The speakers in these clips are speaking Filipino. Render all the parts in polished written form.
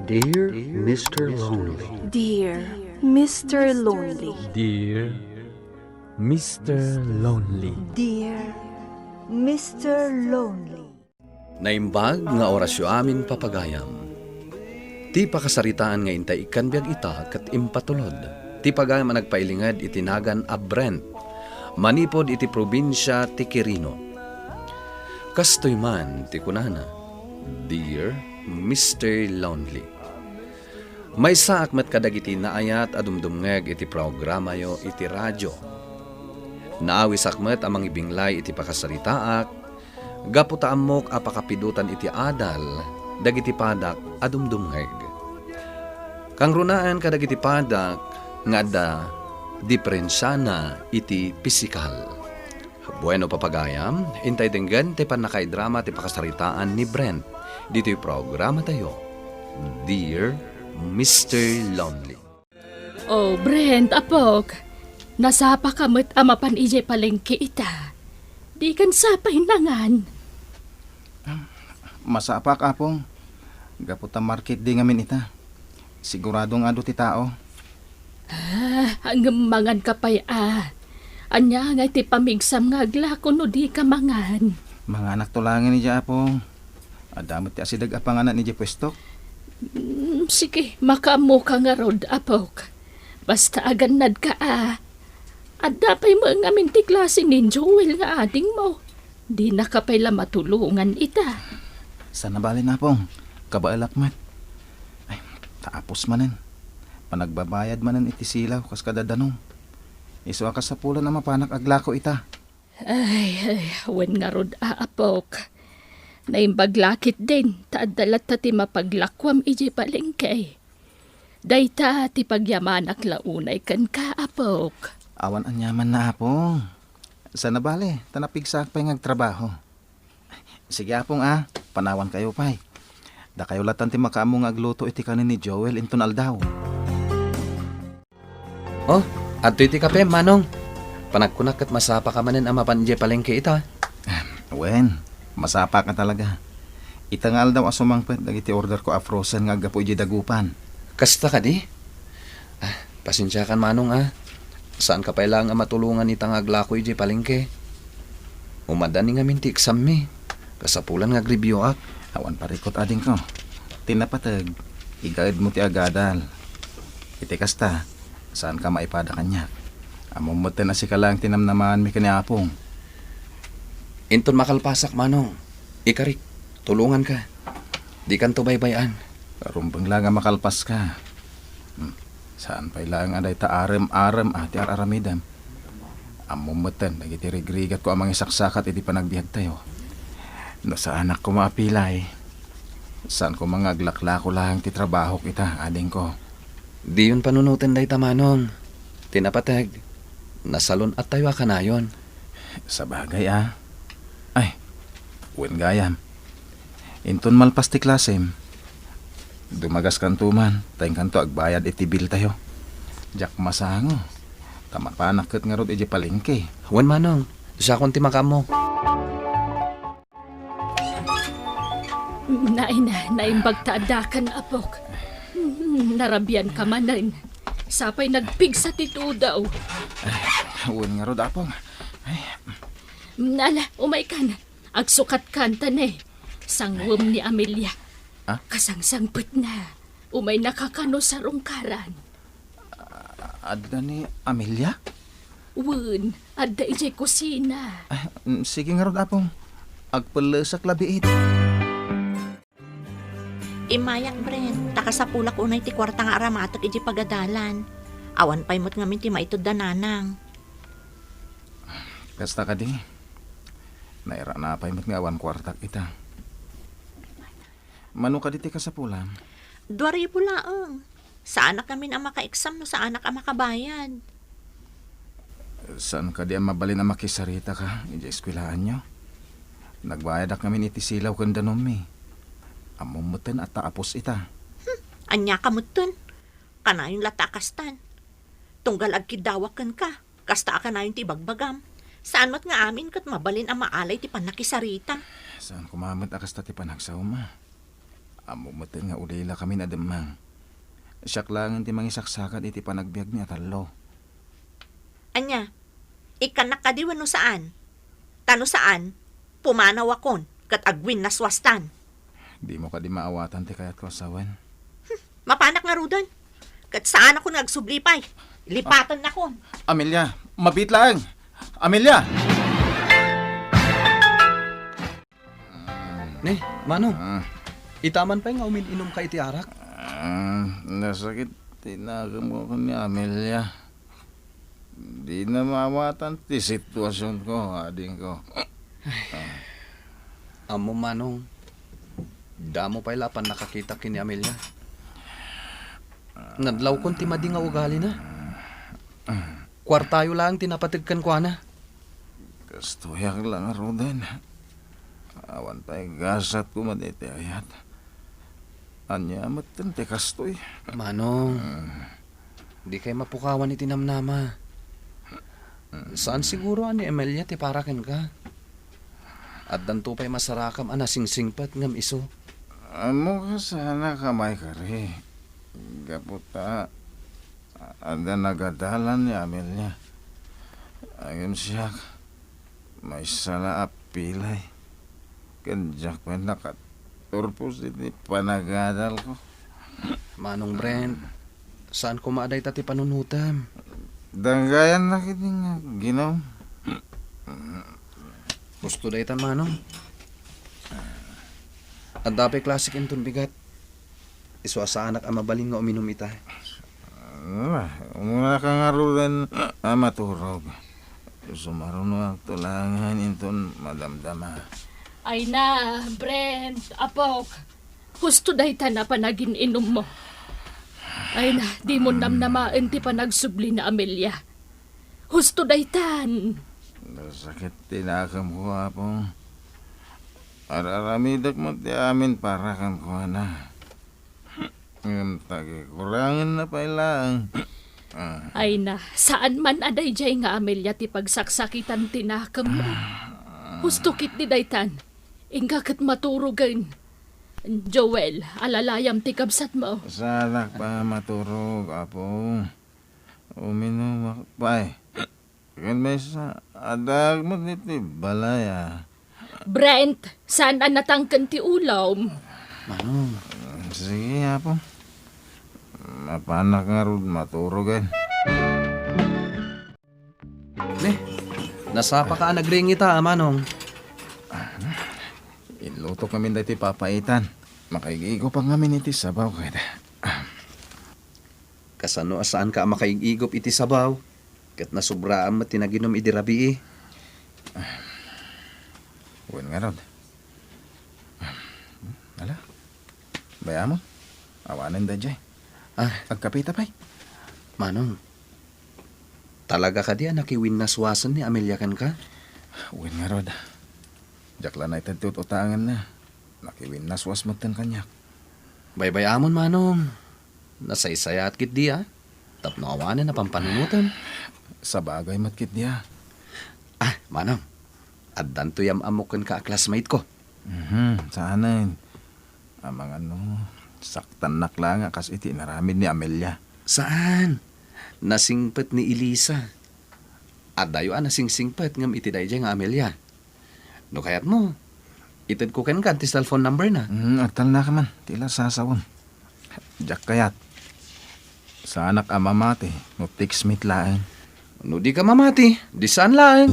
Dear Mr. Lonely. Dear Mr. Lonely. Dear Mr. Lonely. Dear Mr. Lonely. Naimbag nga orasyo amin papagayam. Ti pakasaritaan nga intay ikan biag ita kat impatulod. Ti pagayam ang nagpailingad itinagan a Brent. Manipod iti probinsya ti Quirino. Kastoy man ti kunana. Dear Mr. Lonely. May saak met kadagiti naayat adumdumngeg iti programa yo iti radyo. Naawi sakmet amang ibinglay iti pakasaritaak, gaputa amok apakapidutan iti adal, dagiti padak adumdumngeg. Kang runaan kadagiti padak nga da diferensyana iti pisikal. Bueno papagayam, intay denggan ti panakaidrama ti pakasaritaan ni Brent. Dito yung programa tayo, Dear Mr. Lonely. Oh, Brent, apok. Nasapa ka mo't amapan ije palengke ita. Di kan sa pahinangan. Masapak apong. Gaputa market di ngamin ita. Siguradong ado ti tao. Hanggang mangan ka pa'y Anya nga ti pamigsam nga aglako no di ka mangan. Mga anak tulangin ni Dya apong. Adamot ti asidag apanganan ni Dya pwestok. Sige, makaamo ka nga rod, apok. Basta aganad ka Adapay mo ang amin ti klase ni Joel nga ading mo. Di na ka pa'y matulungan ita. Sana bali na apong. Kabaalakmat. Ay, taapos manen. Panagbabayad manen iti silaw kas kadadanong. Iswa ka sa pula na mapanak aglako ita. Ay, wen nga rod apok. Naimbaglakit din, taadalat ta ti mapaglakwam iji palengke. Dayta ti pagyamanak launay kan kaapok. Awan anyaman na apong. Sana bali, tanapigsak pa'y ngagtrabaho. Sige apong panawan kayo pa'y. Da kayo latan ti makaamong agluto iti kanin ni Joel inton aldaw. Oh, adto iti kape, manong. Panagkunak kat masapa ka manen amapan ije palengke ita. Wen, masapa ka talaga. Itangal daw asumangpet dagiti order ko a frozen nga gapo iji dagupan. Kasta ka di? Pasensya kan manong Saan ka pa ilang matulungan itang aglako iji palengke? Umadani nga minti exam mi. Kasapulan nga agribyo ak. Awan parikot ading ko. Tinapatag, igaid mo ti agadal. Iti kasta, saan ka maipada kanya? Amumot na si kalang tinamnaman mi kaniapong. Inton makalpasak manong. Ikarik, tulungan ka. Di kan to baybayan. Karumbang lang nga makalpas ka. Saan pa ilang aday ta arem-arem ti araramidam. Amumutan, nagiti rigrigat ko amang isaksakat iti panagbiag tayo. No sa anak ko maapilay. Saan ko mga aglaklako lang ti trabaho kita, ading ko. Di yun panunutin day tamanong. Tinapatag. Nasalon at tayo ka na yun. Sa bagay Ay, wen gayam. Inton malpas ti klasem. Dumagas kantuman, tayong kanto agbayad iti bill tayo. Jak masango. Tamapanak kat nga rod iti palengke. Wan manong, siya akong timaka mo. Naimbag taadakan, apok. Narabian ka manan. Sapay nagpigsa tito daw. Wen nga rod apong. Nala, umay ka na. Agsukat kanta na Sangwam ni Amelia. Kasangsangpit na. Umay nakakano sa rungkaran. Adda ni Amelia? Wun, adda ijay kusina. Sige nga rod apong. Agpalasak labiit. Imayak, Brent. Takasapulak unay ti kwarta nga aramatok iji pagadalan. Awan pa'y mo't ngamin ti maitod dananang. Kasta ka di. Naira na pa'y mo't nga awan kwartak ita. Mano ka diti kasapulan? 2,000 laang. Sa anak namin ang maka-exam no sa anak ang makabayad. Saan ka di ang mabalin na makisarita ka? Ija eskwilahan nyo? Nagbayad ak namin iti silaw kanda nomi. Amumutin at taapos ita. Anya kamutun. Kanayon latakastan. Tunggal agkidawakan ka. Kasta ka na yung tibagbagam. Saan mo't nga amin kat mabalin ang maalay ti panakisarita. Saan kumamit akas ta ti panagsaw ma? Amo matan nga ulila kami na demang. Siyak lang ti mangisaksakan iti panagbiag ni atalo. Anya, ikanak kadiwan no saan? Tano saan? Pumanaw akon, kat agwin na swastan. Di mo ka di maawatan ti kayat ko asawan. Mapanak nga rudan. Kat saan ako nagsublipay? Lipatan na kon. Amelia, mabit lang! Amelia! Ne, Manong, itaman pa nga umiinom ka iti arak. Nasakit tinagam ko ni Amelia. Di na maawatan ti sitwasyon ko, ading ko. Amo, Manong, damo pa ilapan nakakita kini Amelia. Nadlaw kon ti madi nga ugali na. Kwartayo lang tinapatigkan ko na. Kastuyak lang arudan. Awan pa'y gasat ko madete ayat. Anya matan te kastoy. Manong, di kay mapukawan iti namnama. Saan siguro ani Emilia ti paraken ka? At danto pa'y masarakam anasingsingpat ngam iso. Amo ka sana kamay kari. Gaputa. Ada nagadalan ni Amelia. Ayun siya. May sala apilay. Kanjak pa nakaturpos iti panagadal ko. Manong Brent, saan ko maaday tati panunutam? Danggayan na kiting ginom. Gusto daytan, Manong. At dapay klasik inton bigat. Iso sa anak ang mabaling nga uminom ita. Umuna ka nga rudan maturog. Sumaruno ang tulangan inton madamdama. Ay na, Brent, apok. Husto dayta na panagin inom mo. Ay na, di mo namnamaan ti panagsubli na Amelia. Husto daytan. Sakit tinakam ko apong. Araramidak mo ti amin para kan ko na. Ngam tagi kurangan na pa ilang. Ay na, saan man aday jay nga Amelia ti pagsaksakitan tinakam mo. Husto kit di daytan. Ingka kat maturugan. Joel, alalayam ti kabsat mo. Salak pa maturog apong. Uminom akpay. Kan may sa adag mo niti balaya. Brent, saan ang natangkan ti ulawm? Manong, Sige apong. Mapanak nga rod maturogan. ne, nasapa ka nagring ita, Manong. Iluto kami dati papaitan. Makaigigo pa ngamin iti sabaw kada. Kasano asaan ka makaigigop iti sabaw? Kat nasubraan mo tinaginom iti rabi eh. Huwag nga rod. Ala. Baya mo. Awanan da jay. Agkapita pa'y. Manong, talaga ka diya nakiwin na swasan ni Amelia kan ka? Huwag nga rod. Jakla na itad utangan na. Nakiwin na swas matan kanyak. Baybay amon, Manong. Nasaysaya at kit diya. Tapno awanan na pampanunutan. Sa bagay matkit niya. Manong, addan to yam amukan ka classmate ko. Saanan. Amang ano, saktan nakla nga kas iti naramid ni Amelia. Saan? Nasingpet ni Elisa. Adayo nasingsingpet ngam iti dayjay nga Amelia. No kayat mo, itid ko ken ka ti cellphone number na. Atal na ka man, tila sasawon. Jak kayat. Sa anak amamate, no text meet laeng. No di ka mamati, di saan lang.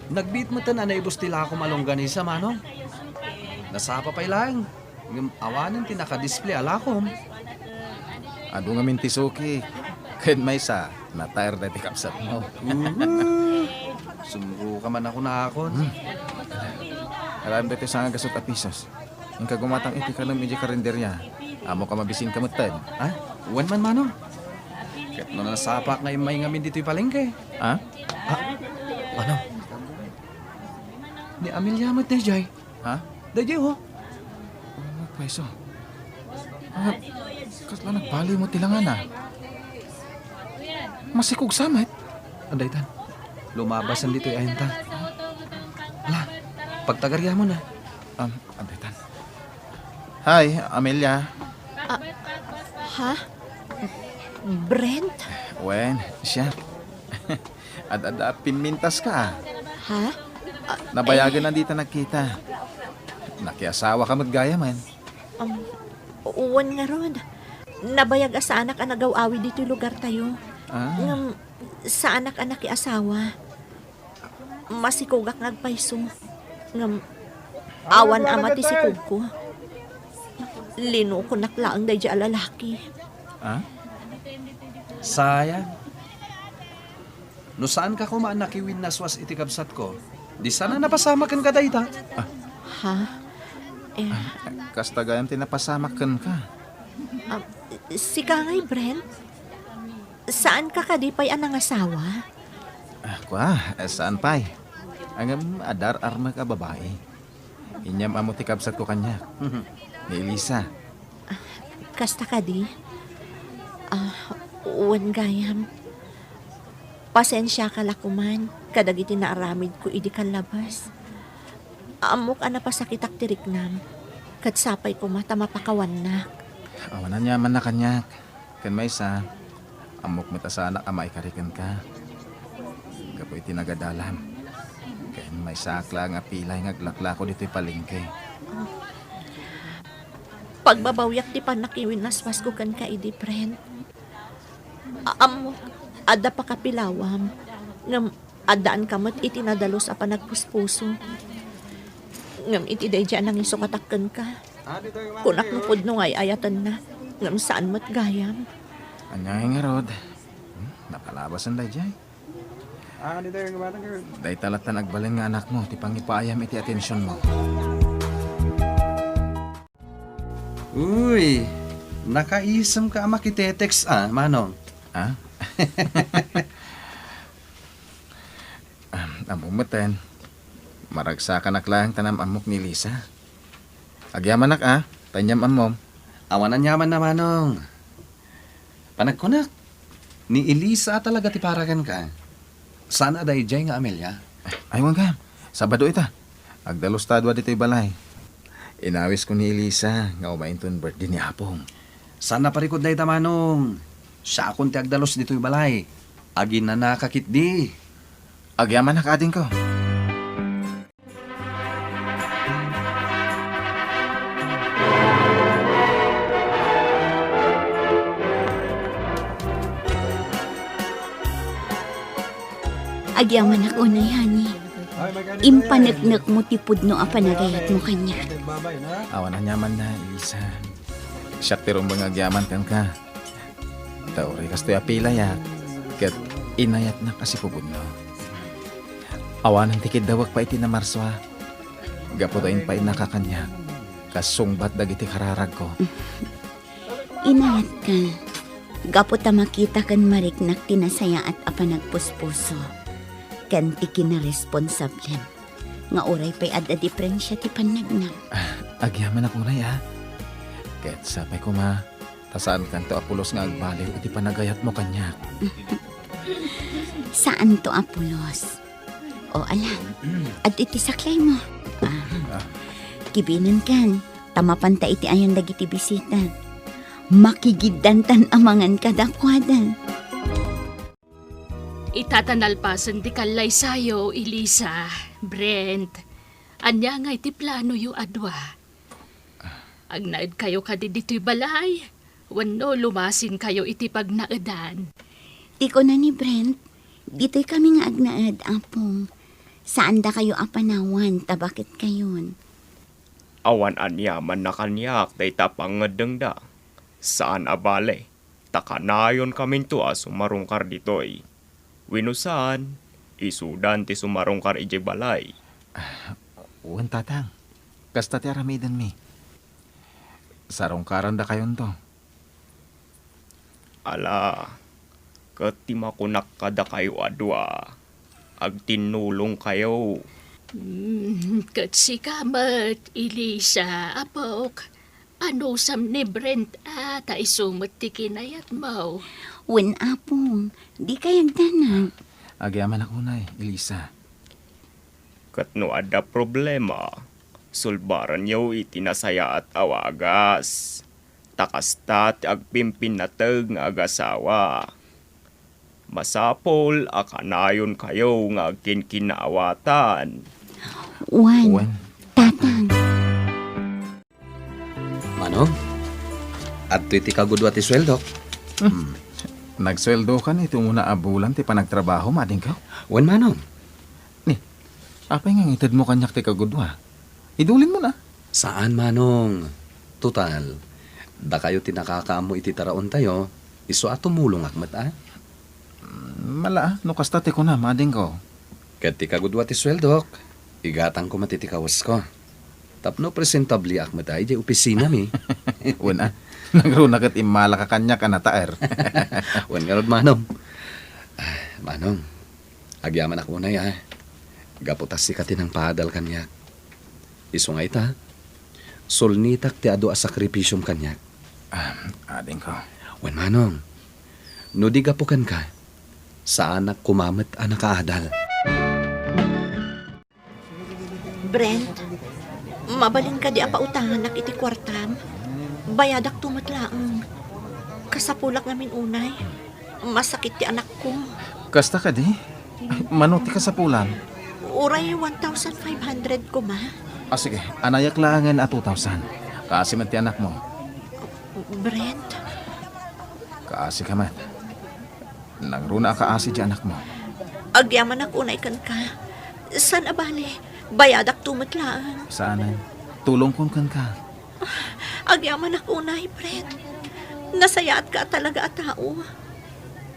Nagbit mo tan anay bustila ako malongganisa, Manong. Nasapa pa'y lang. Ngam awanin ti naka-display alakom. Ado nga mintisuki. Ken may sa, natayar na ti kapsat mo. Sumuro ka man ako na akon. Alam dito sa nga gasot a pisos. Yung kagumatang iti ka ng medyo karinderya. Amo ka mabisin ka mutan. Uwan man, Manong. Ket No nasapak nga may ngamin dito'y palengke. Ha? Ano? Ni Amelia mo, Dejay. Ha? Dejay, ho. Pweso. Kasla nagbali mo tilangan na. Masikog samit. Anday tan. Lumabasan dito'y ayun ta. Ala, pagtagarya mo na. Andetan. Hi, Amelia. Ha? Brent? Wen, siya. Ad pinmintas ka. Ha? Nabayagan na dito nagkita. Nakiasawa ka maggaya man. Uwan nga ron. Nabayag sa anak ang nagaw-awi dito lugar tayo. Ngam, sa anak-anak asawa. Masikugak ngagpaiso. Ngam, awan amati si ko. Lino ko naklaang day dya lalaki. Sayang. No saan ka kumaan nakiwin naswas iti kabsat ko? Di sana napasama kan ka dayta. Ha? Kasta gayam tinapasamakan ka. Si Kangay Brent? Saan ka kadipay anang asawa? Saan pa'y? Ang adar arma ka babae. Inyam amo ti kabsat ko kanya. Ni Elisa. Kasta ka di? Uwan gayam. Pasensya ka lakuman. Kadagiti naaramid ko idi kalabas. Amok ana pasakitak tiriknam. Katsapay ko mata mapakawan na. Awanan niya man na kanyak. Kan may isa. Amok mata sa anak ama ikarikan ka. Kapoy tinagadalam. Kan may sakla nga pilay ngaglakla ko dito'y palengke. Pagbabawyak ti panakiwin naswas ko kan ka idi Brent. Amok ada pa kapilawam. Ngam adaan kamot iti nadalos a panagpuspuso. Ngam iti day dyan ang isukatakkan ka. Kunak mo pud no ngay ayatan na. Ngam saan mat gayam. Anyay nga rod. Napalabas ang dayjay. Day talatan agbalin nga anak mo. Ti pangipaayam iti atensyon mo. Uy, nakaisam ka makitetext Manong. Ha? Amumatan. Maragsakan naklang tanam amok ni Lisa. Agyaman nak tanyam amom. Awanan yaman na Manong. Panagkunak. Ni Elisa talaga ti paragan ka. Sana day jay nga Amelia. Aywan ka. Sabado ita. Agdalos tadwa dito'y balay. Inawis ko ni Elisa nga umainton birthday ni Apong. Sana parikod na ita Manong. Siya akong ti agdalos dito'y balay. Agin na nakakit di. Agyaman nak ading ko. Agyaman ako na yani. Impanagnak mo tipod no apanagayat mo kanya. Awan na nyaman na, Elisa. Siya tirong mga agyaman kan ka. Tauri kastoy apila ya. Kat inayat na kasi pupudno. Awanan tikid dawag pa iti na marswa. Gaputain pa inakakanya. Kasungbat dagiti kararag ko. Inayat ka. Gaputa makita kan mariknak tinasaya at apanagpuspuso. Kan tiki na responsable. Nga oray pa'y ada diferensya ti panagnam. Agyaman ako na ya. Kat sapay ko ma. Tasaan kanto apulos nga agbaliw iti panagayat mo kanya. Saan to apulos? O ala, at iti saklay mo. Kibinan kan, tamapanta iti ayan dagiti bisita. Makigidantan amangan kadakwadan. Itatanalpasan di kalay sayo, Elisa, Brent. Anya nga iti plano yu adwa. Agnaed kayo kadi dito'y balay. Wano lumasin kayo iti pagnaadan. Tiko na ni Brent, dito'y kami nga agnaad, apong. Saan da kayo apanawan, tabakit kayon? Awan anyaman na kanyak, day tapangedeng da. Saan abale? Takanayon kami tua sumarungkar ditoy. Winusan, isudan ti sumarungkar ije balay. Uwan tatang. Kasta ti aramidan mi. Sarungkaran da kayon to. Ala, kat ti makunak kada kayo adwa. Ag tinulong kayo. Kat si Kamat, Elisa, apok. Ano sam ni Brent ta isumot ti kinayat mo. Wen apong, di kayag danag. Agyaman ako na Elisa. Kat no ada problema, sulbaran yaw itinasaya at awagas. Takasta ti agpimpin na teg nga agasawa. Masapol akanayon kayo nga agkinkinawatan. Wan, tatang. Manong, at iti kagudwa ti sweldo. Nagsweldo ka ni ito muna abulan ti panagtrabaho mading ka. Wen manong, Apay nga ngitid mo kanyak ti kagudwa. Idulin mo na. saan manong? Total, da kayo tinakakaamo iti taraon tayo, iso at tumulong akmat Mala, no kasta ti ko na mading ko. Ket ti kagudwa ti sweldo, igatang ko matitikawas ko. Tapno presentabli akmat di opisina mi. Wen nagruna kat imala ka kanyak na taer. Wen nga rod manong. Manong, agyaman ako na gaputas si katin ang padal kanyak. Iso nga ita, solnitak ti ado a sakripisyom kanyak. Ading ko. Wen manong, no di gapukan ka, sa anak kumamat anak kaadal. Brent, mabalin ka di apautangan nak iti kwartam. Bayadak tumatlaang. Kasapulak namin unay. Masakit ti anak ko. Kasta ka di? Manuti ka sa pulan. Uray 1,500 ko ma. Sige, anayak langan at 2,000. Kaasi man ti anak mo. Brent, Kaasi ka man. Nagruna kaasi di anak mo. agyaman ako unay kan ka. San abali? Bayadak tumatlaang. Saanan? Tulong kun kan ka. Agyaman ako unay, Brent. Nasayaat ka talaga at tao.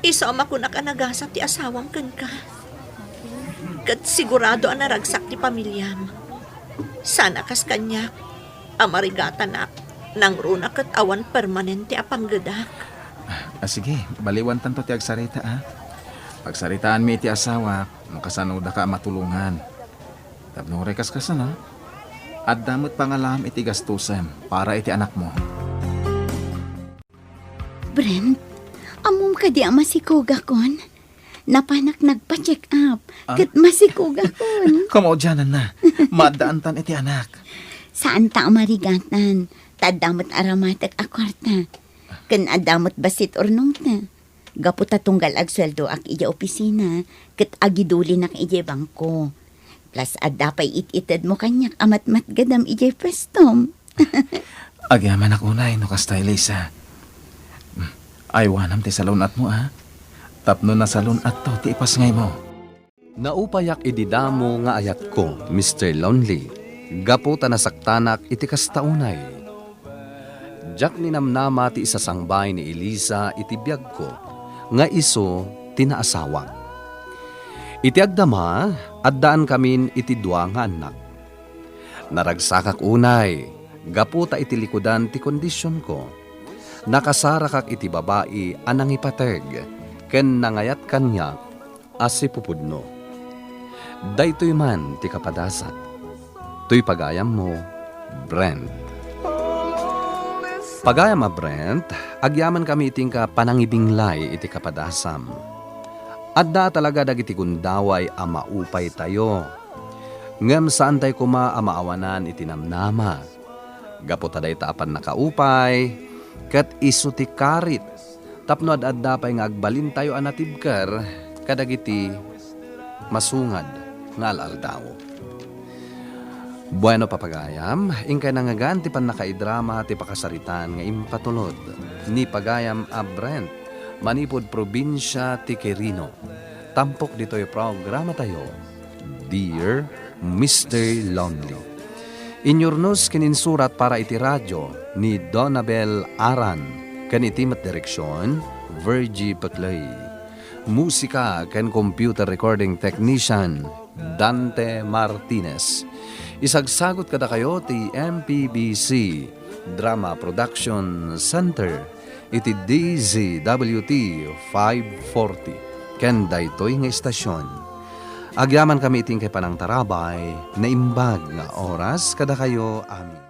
Isama ko na kanagasat ti asawang kan ka. Kat sigurado ang naragsak ti pamilyam. Sana kas kanyak, amarigatan ak, nang runa kat awan permanente apanggadak. Sige, baliwan tanto ti agsarita Pagsaritaan mi ti asawa, makasanoda ka matulungan. Tapno rekas na. At damot pangalam iti gastusem para iti anak mo. Brent, amom ka di masikog akon. Napanak nagpa-check up. Kat masikog akon. Kamo dyanan na. Madaantan iti anak. Saan ta marigatan? Tadamot aramatek akwarta. Kan adamot basit ornong ta. Gaputa tunggal agsweldo ak ija opisina. Kat agiduli nak ija bangko. Plus adapay it-ited mo kanyak amat-mat gadam ija prestom. Agyaman ako na no kasta Elisa. Aywanam ti salunat mo Tapno na salunat to ti ipasngay mo. Naupayak ididamo nga ayat ko, Mr. Lonely. Gaputa na saktanak iti kastaunay. Jack ni namnama ti isasangbay ni Elisa iti biyag ko, nga iso tinaasawang. Iti agdama, addaan kamin iti dua nga anak. Naragsakak unay, gaputa iti likudan ti kondisyon ko. Nakasarakak iti babae anang ipateg, ken nangayat kanya asi pupudno. Daytoy man ti kapadasat. Tuy pagayam mo, Brent. Pagayam Brent, agyaman kami iting ka panangibinglay iti kapadasam. Adda talaga dagiti gundaway a maupay tayo. Ngem saan tayo kuma a maawanan iti namnama. Gaputa day taapan nakaupay, kat isu ti karit. Tapno adda pay nga agbalin tayo anatibker, kadagiti masungad nga alaldaw. Bueno papagayam, ingkay nangagan ti pan nakaidrama ti pakasaritan nga impatulod. Ni pagayam a Brent, manipod probinsya ti Quirino. Tampok dito'y programa tayo, Dear Mr. Lonely. Inyornos kininsurat para iti radyo ni Donabel Aran, kan itimat direksyon, Virgie Paclay. Musika kan computer recording technician, Dante Martinez. Isagsagot kada kayo ti MPBC Drama Production Center iti DZWT 540 ken daytoy nga istasyon. Agyaman kami iting kay panang tarabay na imbag nga oras kada kayo amin.